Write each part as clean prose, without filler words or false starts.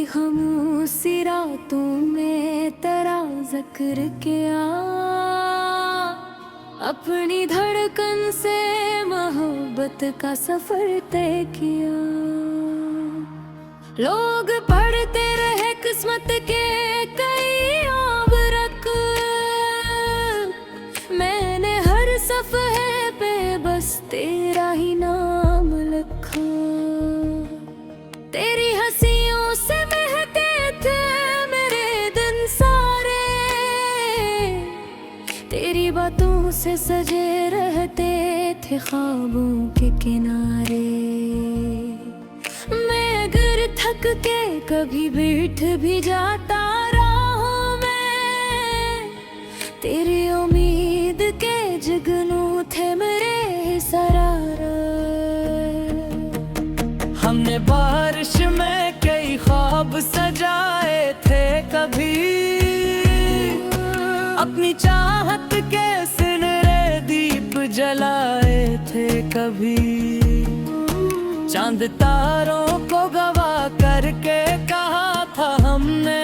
खामोशी रातों में तेरा जिक्र किया, अपनी धड़कन से मोहब्बत का सफर तय किया। लोग पढ़ते रहे किस्मत के कई आबरक, मैंने हर सफ़हे पे बस तेरा ही नाम लिखा। तेरी हंसियों से महके थे मेरे दिन सारे, तेरी बातों से सजे रहते थे ख्वाबों के किनारे। मैं अगर थक के कभी बैठ भी जाता राहों में, तेरी उम्मीद के जुगनू थे मेरे सरारा। हमने बारिश में कई ख्वाब सजाए थे कभी, अपनी चाहत के सुनहरे दीप जलाए थे कभी। चांद तारों को गवा करके कहा था हमने,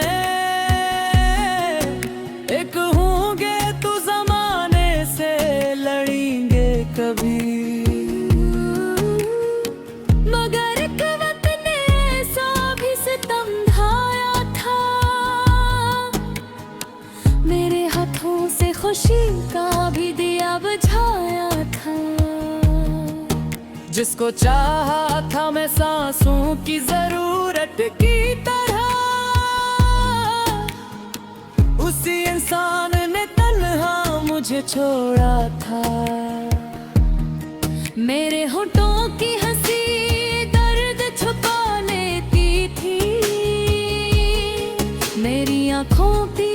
एक होंगे तो जमाने से लड़ेंगे कभी। मगर एक वक्त ने ऐसा भी सितम ढाया था, मेरे हाथों से खुशी का भी दिया बुझाया था। जिसको चाहा था मैं सांसों की जरूरत की तरह, उसी इंसान ने तन्हा मुझे छोड़ा था। मेरे होठों की हंसी दर्द छुपा लेती थी, मेरी आँखों की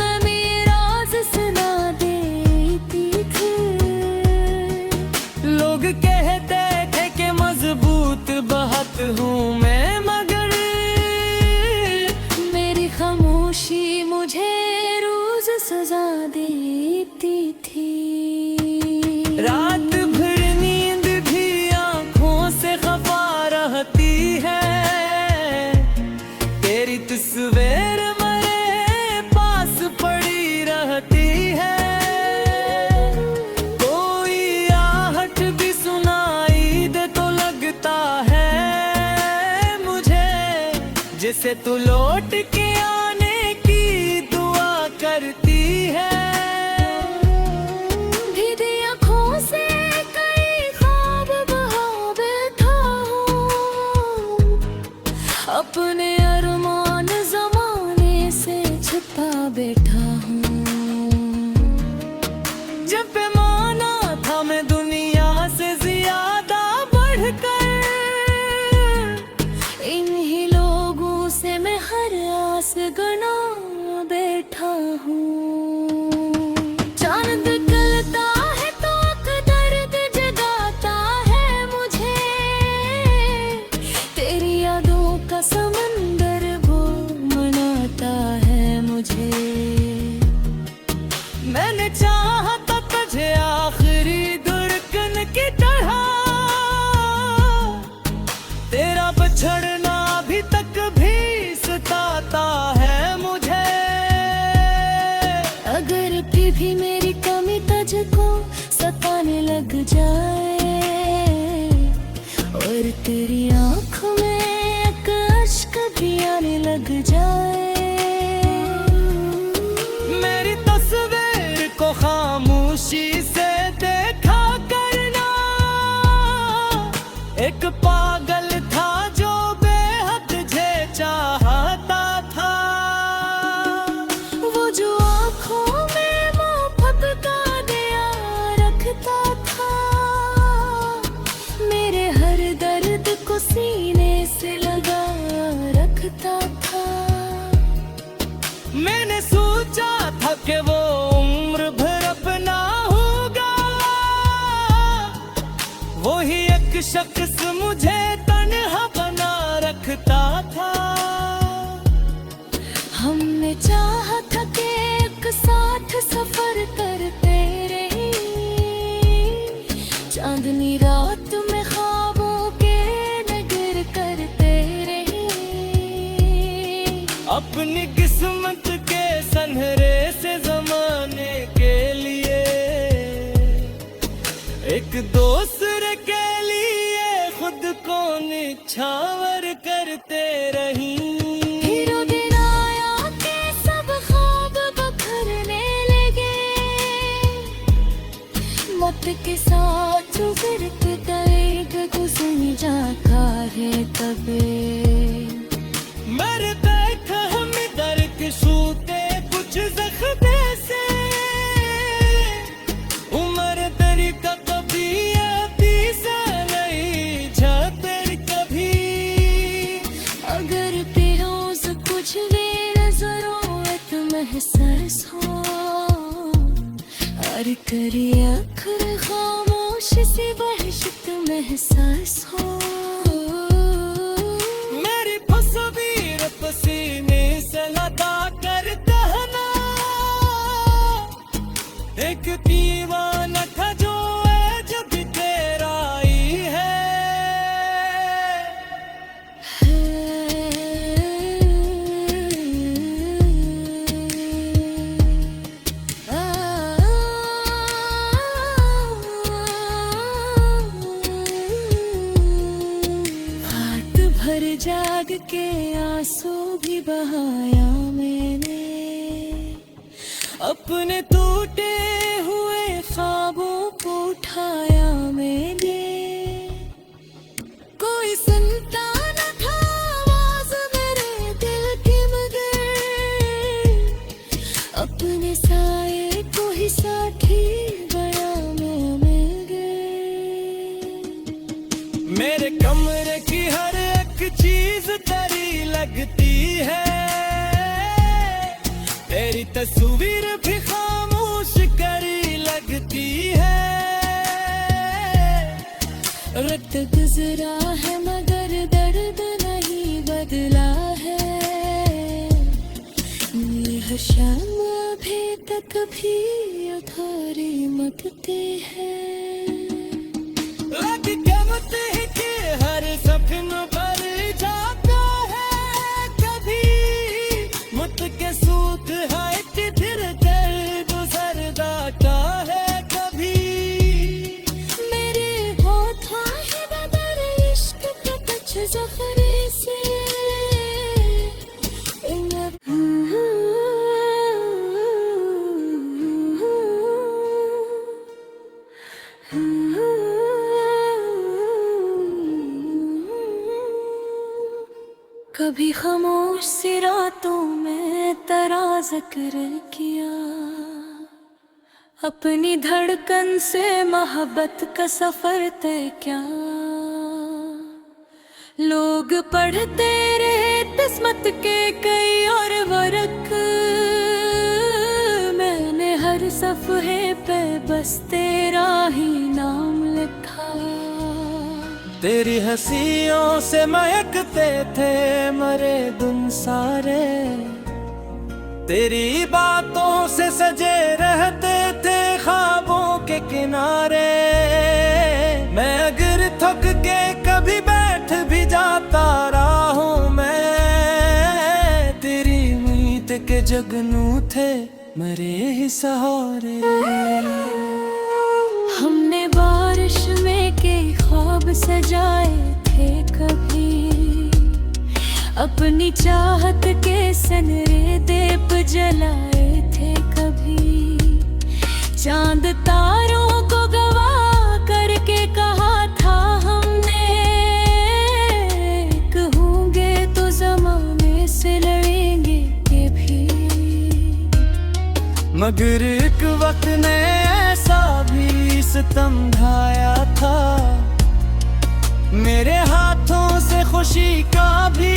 नमी राज सुना देती थी। लोग कहते थे कि मजबूत बहुत हूँ मैं, मगर मेरी खामोशी मुझे रोज सजा देती थी। रात भर नींद भी आँखों से खफा रहती है, तेरी तस्वीर मेरे पास पड़ी रहती है। कोई आहट भी सुनाई दे तो लगता है मुझे, जिसे तू लौट के आने की दुआ करती है। भीगी आँखों से कई ख्वाब बहा बैठा हूँ, अपने अरमान ज़माने से छुपा बैठा हूँ। जब पैमाना था मैं दुनिया से ज्यादा बढ़कर, इन्हीं लोगों से मैं हर आस गना बैठा हूँ। चांद निकलता है तो आँख दर्द जगाता है मुझे, तेरी यादों का समंदर वो मनाता है मुझे। मैंने चाहा था तुझे आखिरी धड़कन की तरह, तेरा बिछड़ना अभी तक भी सताता है मुझे। अगर भी मेरी कमी तुझको सताने लग जाए, और तेरी आँखों में एक अश्क भी आने लग जाए, मेरी तस्वीर को खामोशी से देखा करना। एक पागल था जो बेहद तुझे चाहता था, वो जो आँखों में मोहब्बत का दिया रखता था, मेरे हर दर्द को सीने से लगा रखता था। मैंने सोचा था कि वो उम्र भर अपना होगा, वही एक शख्स मुझे तन्हा बना रखता था। हमने चाहा था कि एक साथ सफर करते रहे, चांदनी रात में ख्वाबों के नगर करते रहे। अपनी किस्मत के सनहरे से जमाने के लिए, एक दूसरे के लिए खुद को निछावर करते रही। फिर वो दिन आया कि सब ख्वाब बखरने लगे, मौत के साथ गुजरत दर्द गुजर जाता है तबे। मर बैठा हम दर के सूते कुछ जख्मे से, उम्र तेरी का कभी आती सा नहीं जाते कभी। अगर बेरोज कुछ भी ज़रूरत महसूस हो, और करी आखिर खामोश सी वहशत महसूस हो। मेरी तस्वीर पसीने से लगा कर दहना, एक दीवाना था जो आज भी तेरा ही है। हाथ भर जाग के आंसू भी बहाया मैंने, अपने टूटे हुए ख्वाबों को उठाया मैंने। कोई सुनता न था आवाज़ मेरे दिल की, मगर अपने साए को ही साथी बना मैं मिल गए। मेरे कमरे की हर एक चीज तेरी लगती है, तेरी तस्वीर भी खामोश करी लगती है। वक्त गुजरा है मगर दर्द नहीं बदला है, ये हर शाम अभी तक भी अधूरी मगते हैं। लग गमत ही कि हर सपना भर जाता है कभी, मुत के सूत है कि फिर दर्द गुजर जाता है कभी। मेरे होठों है बदर इश्क के कुछ ज़ख्रे से, कभी खामोश सी रातों में तेरा जिक्र किया, अपनी धड़कन से मोहब्बत का सफर तय क्या। लोग पढ़ते रहे किस्मत के कई और वर्क, मैंने हर सफ़हे पे बस तेरा ही नाम लिखा। तेरी हंसियों से महकते थे मरे दिन सारे, तेरी बातों से सजे रहते थे ख्वाबों के किनारे। मैं अगर थक के कभी बैठ भी जाता राहों में, तेरी उम्मीद के जगनू थे मरे ही सहारे। हमने बारिश में के ख्वाब सजाए थे कभी, अपनी चाहत के सनरे दीप जलाए थे कभी। चांद तारों को गवा करके कहा था हमने, कहूँगे तो ज़माने से लड़ेंगे ये भी। मगर एक वक्त ने ऐसा भी सितम ढाया था, मेरे हाथों से खुशी का भी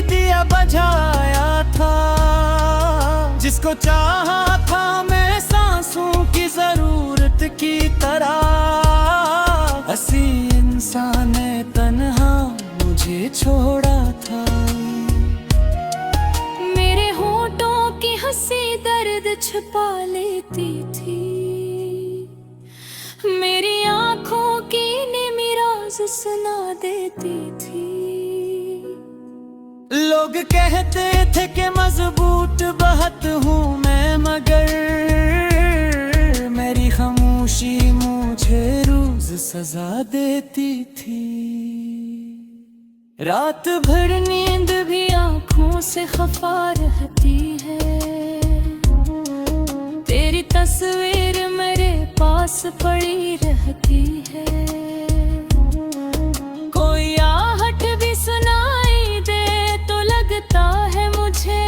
दिया बजाया था। जिसको चाहा था मैं सांसों की जरूरत की तरह, हंसी इंसान ने तन्हा मुझे छोड़ा था। मेरे होठों की हंसी दर्द छुपा लेती थी, मेरी आँखों की निमी राज सुना देती थी। लोग कहते थे कि मजबूत बहुत हूँ मैं, मगर मेरी खामोशी मुझे रोज सजा देती थी। रात भर नींद भी आंखों से खफा रहती है, तेरी तस्वीर मेरे पास पड़ी रहती है। कोई आहट भी सुनाई दे तो लगता है मुझे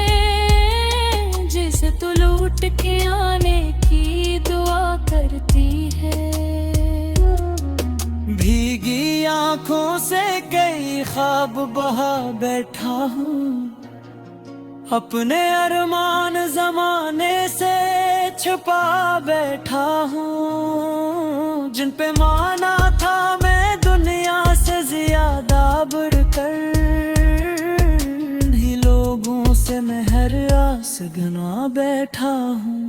जैसे तू लूट के आने की दुआ करती है। भीगी आंखों से कई ख्वाब बहा बैठा हूँ, अपने अरमान जमाने से छुपा बैठा हूँ। जिन पे माना था मैं दुनिया से ज्यादा बढ़कर, ही लोगों से मैं हर आस गना बैठा हूँ।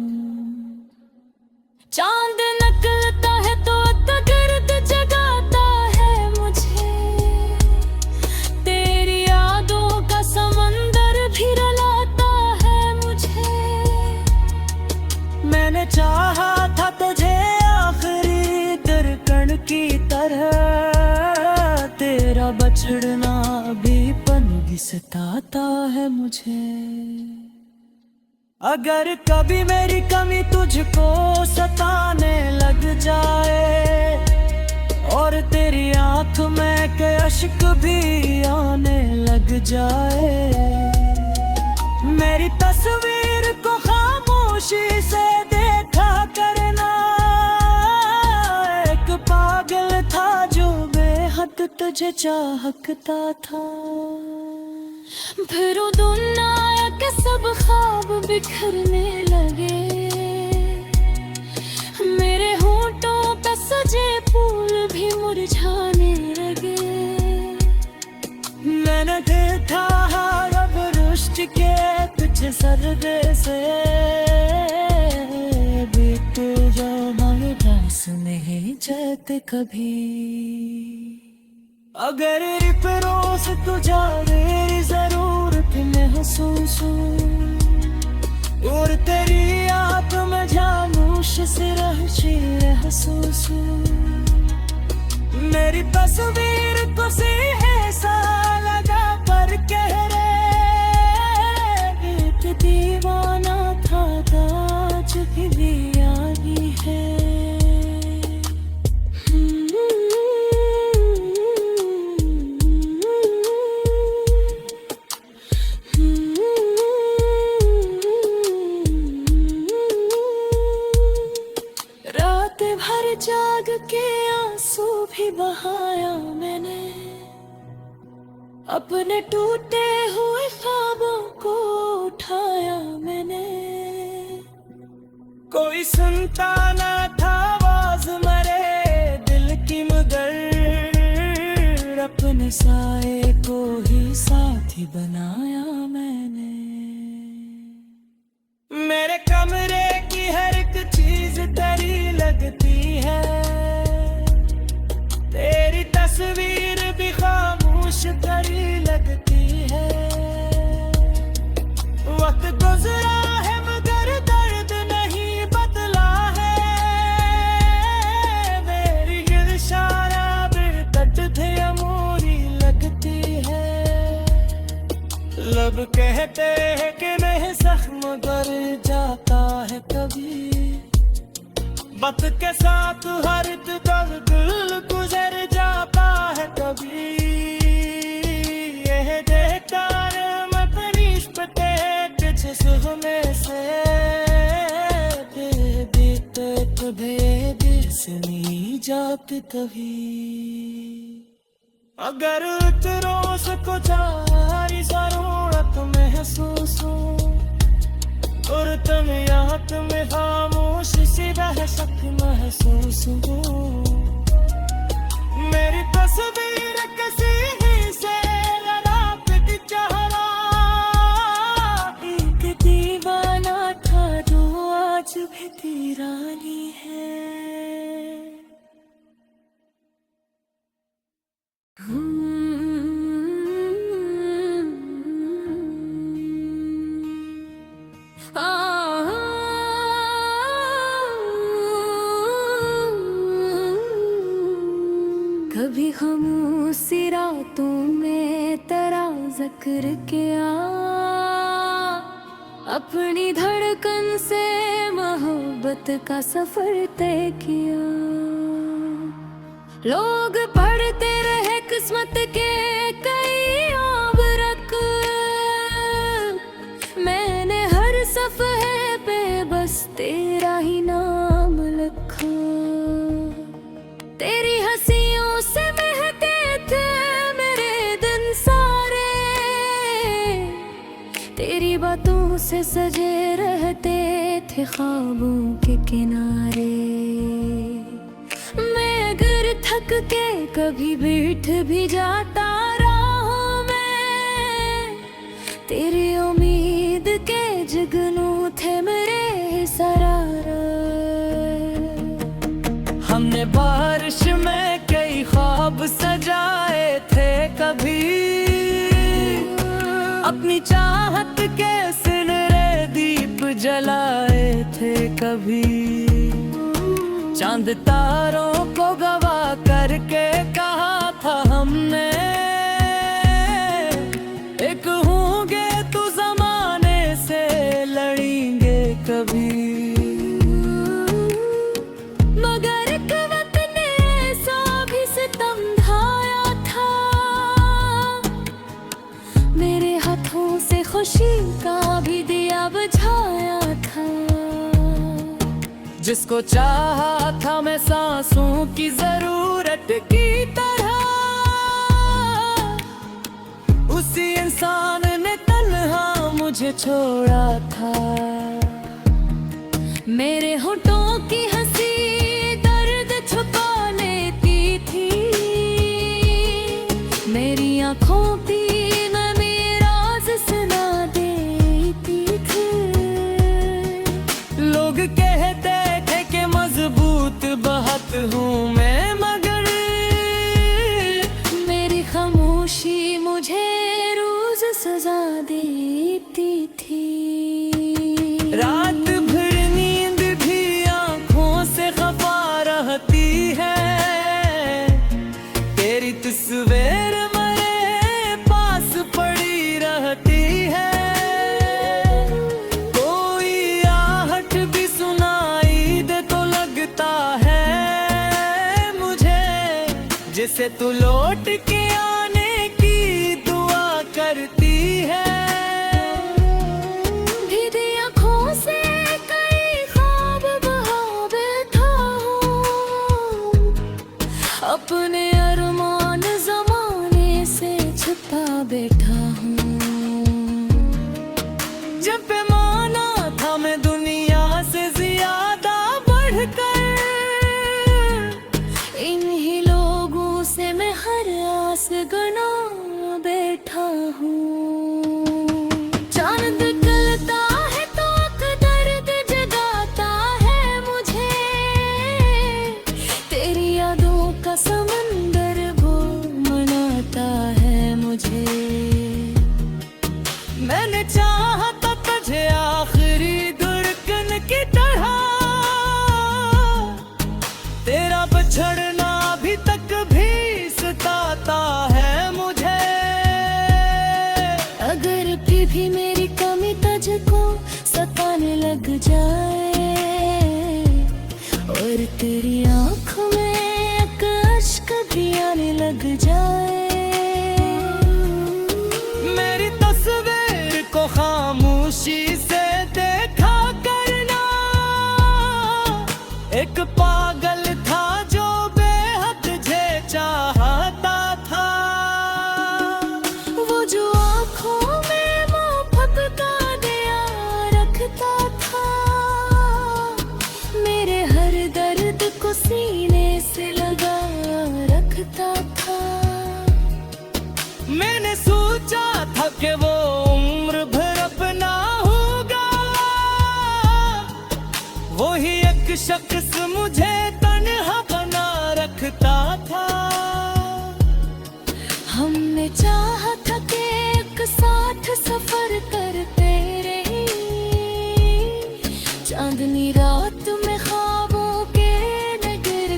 चांद निकलता है तो गर्द जगाता है मुझे, तेरी यादों का समंदर भी रुलाता है मुझे। मैंने चाहा था तुझे आखिरी दरकण की तरह, तेरा बछड़ना भी पन सताता है मुझे। अगर कभी मेरी कमी तुझको सताने लग जाए और तेरी आंख में के अश्क भी आने लग जाए, मेरी तस्वीर को खामोशी से देखा करना। एक पागल था जो बेहद तुझे चाहता था, फिर वो दिन आया कि सब ख्वाब बिखरने लगे। मेरे होंठों पे सजे फूल भी मुरझाने लगे। मैंने देखा रब रुष्ट के पीछे सर्दे से, बीते जाए रास नहीं जाते कभी। अगर रोज तुझा मेरी जरूरत महसूस और तेरी याद में जानूश से रहशी महसूस, मेरी तस्वीर को सीने सा लगा पर कह रहे एक दीवाना था आज भी दीवानी है। भर जाग के आंसू भी बहाया मैंने, अपने टूटे हुए ख्वाबों को उठाया मैंने। कोई सुनता ना था आवाज मेरे दिल की, मगर अपने साए को ही साथी बनाया मैंने। मेरे कमरे की हर एक चीज तेरी लगती है, तेरी तस्वीर भी खामोश तेरी लगती है। वक्त गुजरा है मगर दर्द नहीं बदला है, मेरी गिरशारा बेकट थे अमूरी लगती है। लब कहते हैं कि नहीं जख्म गर जाता है कभी, वक्त के साथ हर दर्द गुजर जाता है कभी। यह देखता मैं परिश्ते कुछ सुहने से, बीते कभी दिस नहीं जाते कभी। अगर रोज को तुम्हारी जरूरत महसूस हो और तुम याद में खामोश सी दहशत महसूस हो, मेरी तस्वीर किसी ही से लड़ा पिट चेहरा। एक दीवाना था जो आज भी दीवानी है। जिक्र किया, अपनी धड़कन से मोहब्बत का सफर तय किया। लोग पढ़ते रहे किस्मत के कई आबरक, मैंने हर सफ़हे पे बस तेरा ही नाम लिखा। तेरी हंसियों से महके थे मेरे दिन सारे, तेरी बातों से सजे रहते थे ख्वाबों के किनारे। मैं अगर थक के कभी बैठ भी जाता राहों में, तेरी उम्मीद के जुगनू थे मेरे सरारा। हमने बारिश में कई ख्वाब सजाए थे कभी, अपनी चाहत के सिनरे दीप जलाए थे कभी। चांद तारों को गवा करके कहा था हमने, एक होंगे तो जमाने से लड़ेंगे कभी। मगर एक वक्त ने ऐसा भी सितम ढाया था, मेरे हाथों से खुशी का भी दिया बुझाया था। जिसको चाहा था मैं सांसों की जरूरत की तरह, उसी इंसान ने तन्हा मुझे छोड़ा था। मेरे होठों की हंसी दर्द छुपा लेती थी, मेरी आँखों की नमी राज सुना देती थी। लोग कहते मजबूत बहुत हूँ मैं, मगर मेरी खामोशी मुझे रोज सजा देती थी। रात भर नींद भी आँखों से खफा रहती है, तेरी तस्वीर मेरे पास पड़ी रहती है। कोई आहट भी सुनाई दे तो लगता है मुझे, जिसे तू लौट के आने की दुआ करती है। भीगी आँखों से कई ख्वाब बहा बैठा हूँ, अपने अरमान ज़माने से छुपा बैठा हूँ। जब पैमाना था मैं दुनिया से ज्यादा बढ़कर, इन्हीं लोगों से मैं हर आस गना बैठा हूँ। चांद निकलता है तो दर्द जगाता है मुझे, तेरी यादों का समंदर वो मनाता है मुझे। मैंने चाहा था तुझे आखिरी धड़कन की तरह, तेरा बिछड़ना अभी तक भी सताता है मुझे। अगर फिर भी मेरी कमी तुझको सताने लग जाए, और तेरी आँखों में एक अश्क भी आने लग जाए, मेरी तस्वीर को खामोशी से देखा करना। एक पागल था जो बेहद तुझे चाहता था, वो जो आँखों में मोहब्बत का दिया रखता था, मेरे हर दर्द को सीने से लगा रखता था। मैंने सोचा था कि वो उम्र भर अपना होगा, वही एक शख्स मुझे तन्हा बना रखता था। हमने चाहा था कि एक साथ सफर करते रहे, चांदनी रात में ख्वाबों के नगर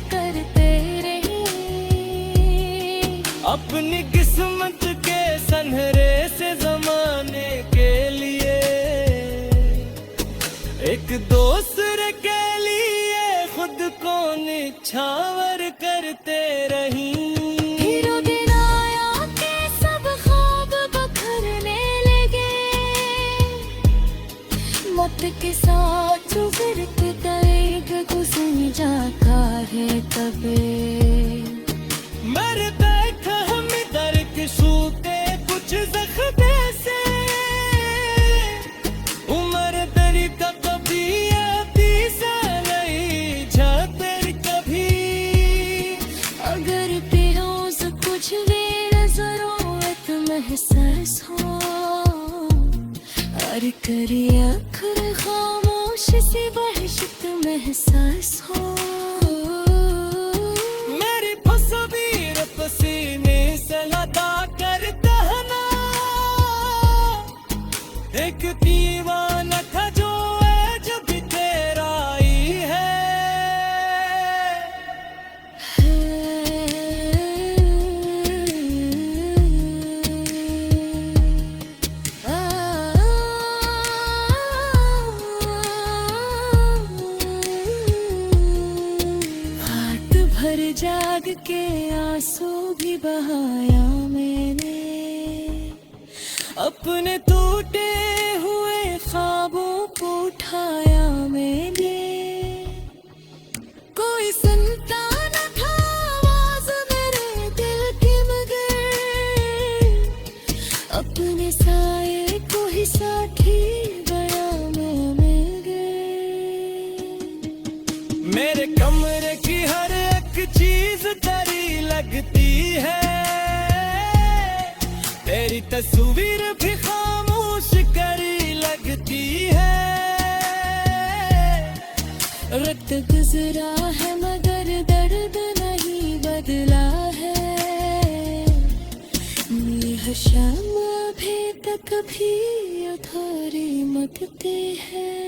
एक दूसरे के लिए खुद को निछावर करते रही। फिर वो दिन आया कि सब ख्वाब बखरने लगे, मौत के साथ जो गिरत तैग गुजर जाता है तबे। मर बैठा हम दर के सूते कुछ जख्मे से, उम्र तेरी का कभी आती सा नहीं जाते कभी। अगर बेरोज कुछ भी ज़रूरत महसूस हो, और करी आखिर खामोश सी वहशत महसूस हो। मेरी तस्वीर पसीने से लगा करता है ना, एक दीवाना था जो आज भी तेरा ही है। हाथ भर जाग के आंसू भी बहाया मैंने, अपने टूटे हुए ख्वाबों को उठाया मैंने। कोई सुनता न था आवाज मेरे दिल की, मगर अपने साये को ही साथी बना मैं मिल गई। मेरे कमरे की हर एक चीज तेरी लगती है, तेरी तस्वीर भी खामोश करी लगती है। वक्त गुजरा है मगर दर्द नहीं बदला है, मेरी शम्म अभी तक भी अधूरी मकते हैं।